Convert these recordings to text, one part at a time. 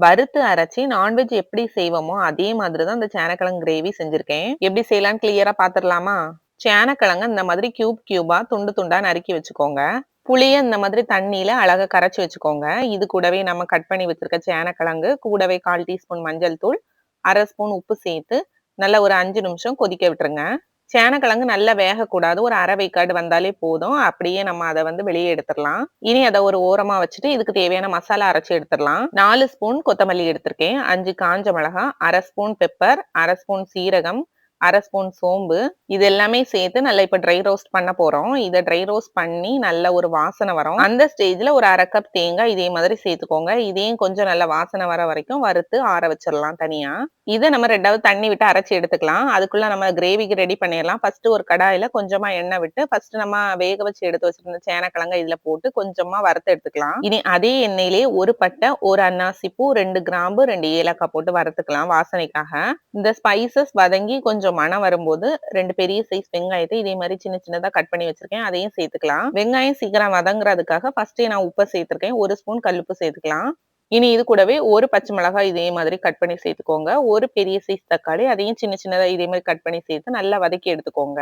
வறுத்து அரைச்சு நான்வெஜ் எப்படி செய்வோமோ அதே மாதிரி தான் இந்த சேனக்கிழங்கு கிரேவி செஞ்சிருக்கேன். எப்படி செய்யலாம்னு கிளியரா பாத்துடலாமா? சேனக்கிழங்க இந்த மாதிரி கியூபா துண்டு துண்டா நறுக்கி வச்சுக்கோங்க. புளிய இந்த மாதிரி தண்ணியில அழகா கரைச்சு வச்சுக்கோங்க. இது கூடவே நம்ம கட் பண்ணி வச்சிருக்க சேனக்கிழங்கு கூடவே 1/4 டீஸ்பூன் மஞ்சள் தூள், 1/2 ஸ்பூன் உப்பு சேர்த்து நல்லா ஒரு 5 நிமிஷம் கொதிக்க விட்டுருங்க. சேனக்கிழங்கு நல்லா வேகக்கூடாது. ஒரு அரை வேக்காடு வந்தாலே போதும். அப்படியே நம்ம அத வந்து வெளியே எடுத்துறலாம். இனி அத ஒரு ஓரமா வச்சுட்டு இதுக்கு தேவையான மசாலா அரைச்சு எடுத்துறலாம். 4 ஸ்பூன் கொத்தமல்லி எடுத்திருக்கேன். 5 காஞ்ச மிளகாய், 1/2 ஸ்பூன் பெப்பர், 1/2 ஸ்பூன் சீரகம், 1/2 ஸ்பூன் சோம்பு இது எல்லாமே சேர்த்து நல்லா இப்ப ட்ரை ரோஸ்ட் பண்ண போறோம். இத ட்ரை ரோஸ்ட் பண்ணி நல்ல ஒரு வாசனை வரும். அந்த ஸ்டேஜ்ல ஒரு 1/2 கப் தேங்காய் இதே மாதிரி சேர்த்துக்கோங்க. இதையும் கொஞ்சம் நல்ல வாசனை வர வரைக்கும் வறுத்து ஆற வச்சிடலாம் தனியா. இத நம்ம 2வது தண்ணி விட்டு அரைச்சு எடுத்துக்கலாம். அதுக்குள்ள நம்ம கிரேவிக்கு ரெடி பண்ணிடலாம். ஃபர்ஸ்ட் ஒரு கடாயில கொஞ்சமா எண்ணெய் விட்டு ஃபர்ஸ்ட் நம்ம வேக வச்சு எடுத்து வச்சிருந்த சேனக்கிழங்க இதுல போட்டு கொஞ்சமா வறுத்து எடுத்துக்கலாம். இனி அதே எண்ணெயிலே ஒரு பட்டை, ஒரு அன்னாசி பூ, 2 கிராம்பு, 2 ஏலக்காய் போட்டு வறுத்துக்கலாம் வாசனைக்காக. இந்த ஸ்பைசஸ் வதங்கி கொஞ்சம் மணம் வரும்போது 2 பெரிய சைஸ் வெங்காயத்தை இதே மாதிரி சின்ன சின்னதா கட் பண்ணி வச்சிருக்கேன். அதையும் சேர்த்துக்கலாம். வெங்காயம் சீக்கிரம் வதங்குறதுக்காக ஃபர்ஸ்டே நான் உப்பு சேர்த்திருக்கேன். 1 ஸ்பூன் கல்லுப்பு சேர்த்துக்கலாம். இனி இது கூடவே ஒரு பச்சை மிளகாய் இதே மாதிரி கட் பண்ணி சேர்த்துக்கோங்க. ஒரு பெரிய சைஸ் தக்காளி அதையும் சின்ன சின்னதா இதே மாதிரி கட் பண்ணி சேர்த்து நல்லா வதக்கி எடுத்துக்கோங்க.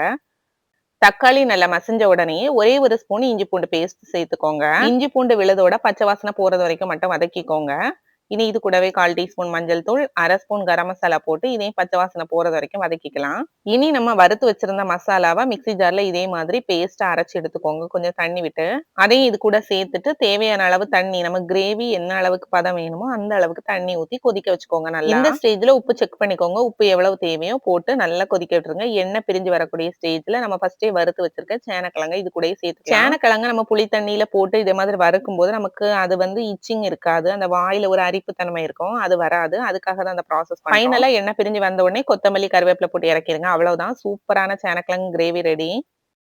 தக்காளி நல்லா மசிஞ்ச உடனே ஒரே ஒரு ஸ்பூன் இஞ்சி பூண்டு பேஸ்ட் சேர்த்துக்கோங்க. இஞ்சி பூண்டு விழுதோட பச்சை வாசனை போறது வரைக்கும் மட்டும் வதக்கிக்கோங்க. இனி இது கூடவே 1/4 டீஸ்பூன் மஞ்சள் தூள், 1/2 ஸ்பூன் கரம் மசாலா போட்டு இதையும் பச்சை வாசனை போறது வரைக்கும் வதக்கிக்கலாம். இனி நம்ம வறுத்து வச்சிருந்த மசாலாவை மிக்ஸி ஜார்ல இதே மாதிரி பேஸ்டா அரைச்சு எடுத்துக்கோங்க. கொஞ்சம் தண்ணி விட்டு அதையும் இது கூட சேர்த்துட்டு தேவையான அளவு தண்ணி நம்ம கிரேவி என்ன அளவுக்கு பதம் வேணுமோ அந்த அளவுக்கு தண்ணி ஊத்தி கொதிக்க வச்சுக்கோங்க. நல்லா இந்த ஸ்டேஜ்ல உப்பு செக் பண்ணிக்கோங்க. உப்பு எவ்வளவு தேவையோ போட்டு நல்லா கொதிக்க விட்டுருங்க. எண்ணெய் பிரிஞ்சு வரக்கூடிய ஸ்டேஜ்ல நம்ம ஃபர்ஸ்டே வறுத்து வச்சிருக்க சேனக்கிழங்கு இது கூடயே சேர்த்து சேனக்கிழங்கு நம்ம புளி தண்ணியில போட்டு இதே மாதிரி வறுக்கும் போது நமக்கு அது வந்து இச்சிங் இருக்காது. அந்த வாயில ஒரு அரிப்பு தன்மை இருக்கும். அது வராது. அதுக்காக தான் அந்த ப்ராசஸ் பண்றோம். ஃபைனலா எண்ணெய் பிரிஞ்சு வந்த உடனே கொத்தமல்லி, கருவேப்பிலை போட்டு இறக்கிருங்க. அவ்வளவுதான். சூப்பரான சேனக்கிழங்கு கிரேவி ரெடி.